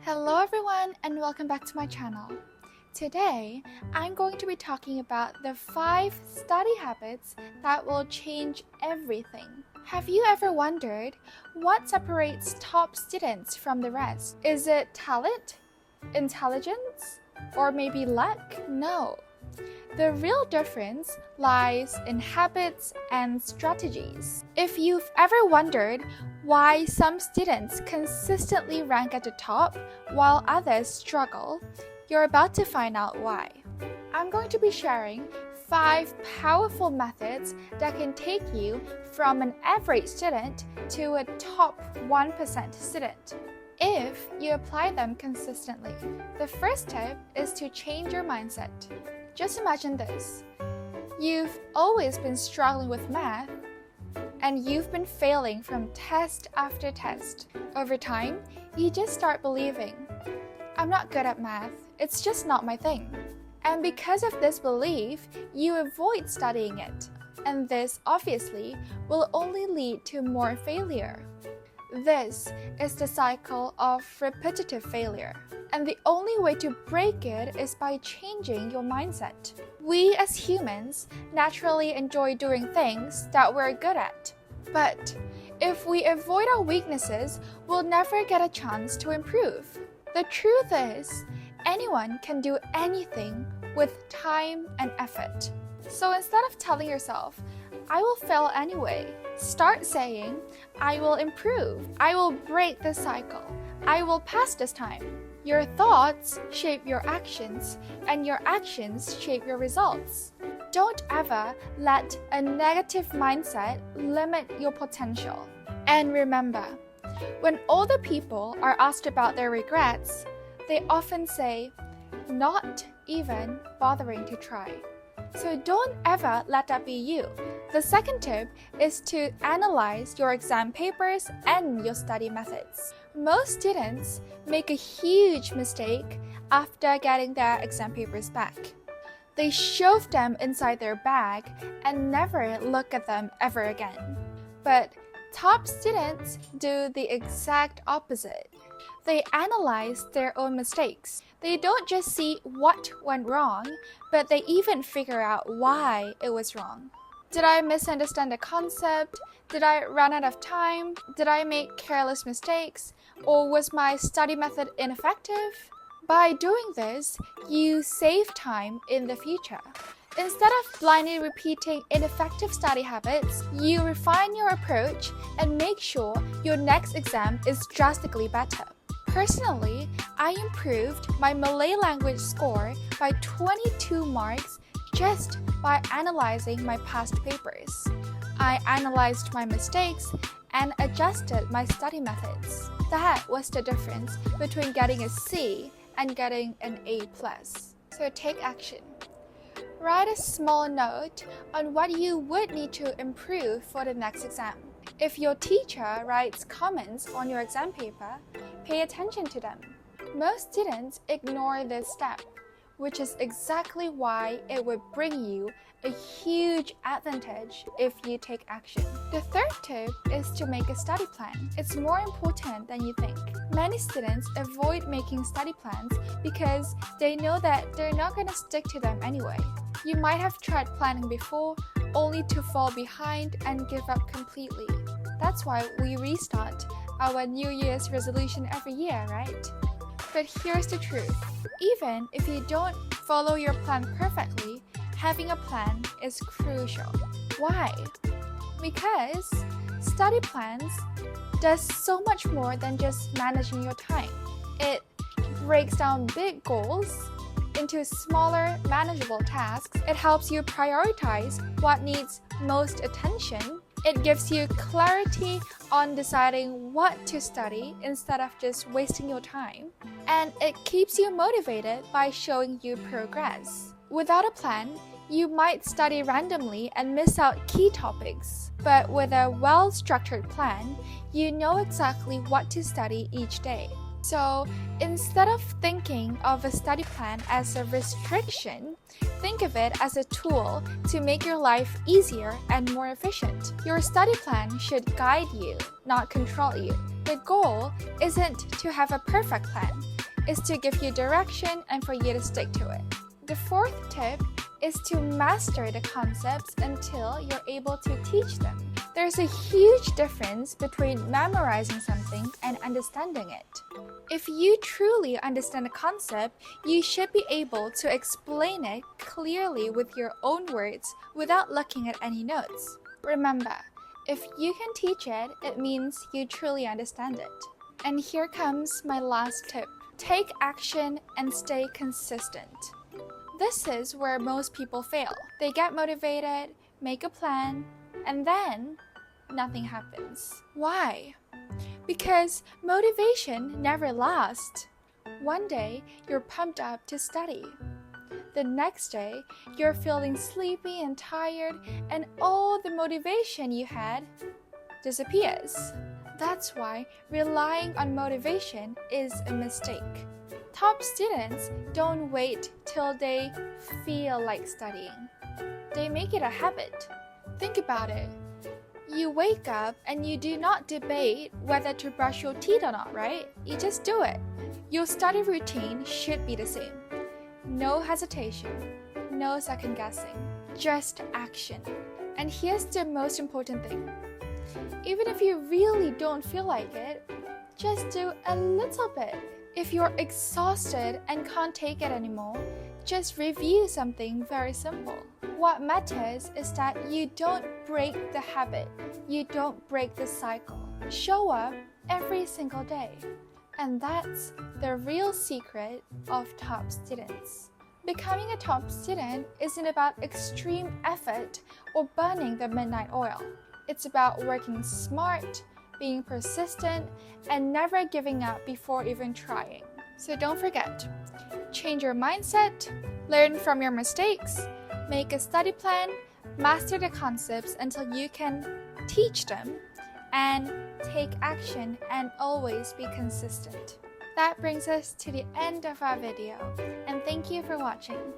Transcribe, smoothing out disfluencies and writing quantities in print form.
Hello everyone and welcome back to my channel. Today, I'm going to be talking about the 5 study habits that will change everything. Have you ever wondered what separates top students from the rest? Is it talent, intelligence, or maybe luck? No. The real difference lies in habits and strategies. If you've ever wondered why some students consistently rank at the top while others struggle, you're about to find out why. I'm going to be sharing 5 powerful methods that can take you from an average student to a top 1% student if you apply them consistently. The first tip is to change your mindset. Just imagine this. You've always been struggling with math, and you've been failing from test after test. Over time, you just start believing, I'm not good at math, it's just not my thing. And because of this belief, you avoid studying it. And this, obviously, will only lead to more failure. This is the cycle of repetitive failure. And the only way to break it is by changing your mindset. We as humans naturally enjoy doing things that we're good at. But if we avoid our weaknesses, we'll never get a chance to improve. The truth is, anyone can do anything with time and effort. So instead of telling yourself, I will fail anyway, start saying, I will improve, I will break this cycle, I will pass this time. Your thoughts shape your actions, and your actions shape your results. Don't ever let a negative mindset limit your potential. And remember, when older people are asked about their regrets, they often say, not even bothering to try. So don't ever let that be you. The second tip is to analyze your exam papers and your study methods. Most students make a huge mistake after getting their exam papers back. They shove them inside their bag and never look at them ever again. But top students do the exact opposite. They analyze their own mistakes. They don't just see what went wrong, but they even figure out why it was wrong. Did I misunderstand the concept? Did I run out of time? Did I make careless mistakes? Or was my study method ineffective? By doing this, you save time in the future. Instead of blindly repeating ineffective study habits, you refine your approach and make sure your next exam is drastically better. Personally, I improved my Malay language score by 22 marks just by analyzing my past papers. I analyzed my mistakes and adjusted my study methods. That was the difference between getting a C and getting an A+. So take action. Write a small note on what you would need to improve for the next exam. If your teacher writes comments on your exam paper, pay attention to them. Most students ignore this step, which is exactly why it would bring you a huge advantage if you take action. The third tip is to make a study plan. It's more important than you think. Many students avoid making study plans because they know that they're not going to stick to them anyway. You might have tried planning before, only to fall behind and give up completely. That's why we restart our New Year's resolution every year, right? But here's the truth. Even if you don't follow your plan perfectly, having a plan is crucial. Why? Because study plans does so much more than just managing your time. It breaks down big goals into smaller, manageable tasks. It helps you prioritize what needs most attention. It gives you clarity on deciding what to study instead of just wasting your time. And it keeps you motivated by showing you progress. Without a plan, you might study randomly and miss out key topics. But with a well-structured plan, you know exactly what to study each day. So instead of thinking of a study plan as a restriction, think of it as a tool to make your life easier and more efficient. Your study plan should guide you, not control you. The goal isn't to have a perfect plan, it's to give you direction and for you to stick to it. The fourth tip is to master the concepts until you're able to teach them. There's a huge difference between memorizing something and understanding it. If you truly understand a concept, you should be able to explain it clearly with your own words without looking at any notes. Remember, if you can teach it, it means you truly understand it. And here comes my last tip. Take action and stay consistent. This is where most people fail. They get motivated, make a plan, and then nothing happens. Why? Because motivation never lasts. One day, you're pumped up to study. The next day, you're feeling sleepy and tired, and all the motivation you had disappears. That's why relying on motivation is a mistake. Top students don't wait till they feel like studying. They make it a habit. Think about it. You wake up and you do not debate whether to brush your teeth or not, right? You just do it. Your study routine should be the same. No hesitation, no second guessing, just action. And here's the most important thing. Even if you really don't feel like it, just do a little bit. If you're exhausted and can't take it anymore, just review something very simple. What matters is that you don't break the habit, you don't break the cycle. Show up every single day. And that's the real secret of top students. Becoming a top student isn't about extreme effort or burning the midnight oil. It's about working smart, being persistent, and never giving up before even trying. So don't forget, change your mindset, learn from your mistakes, make a study plan, master the concepts until you can teach them, and take action and always be consistent. That brings us to the end of our video, and thank you for watching.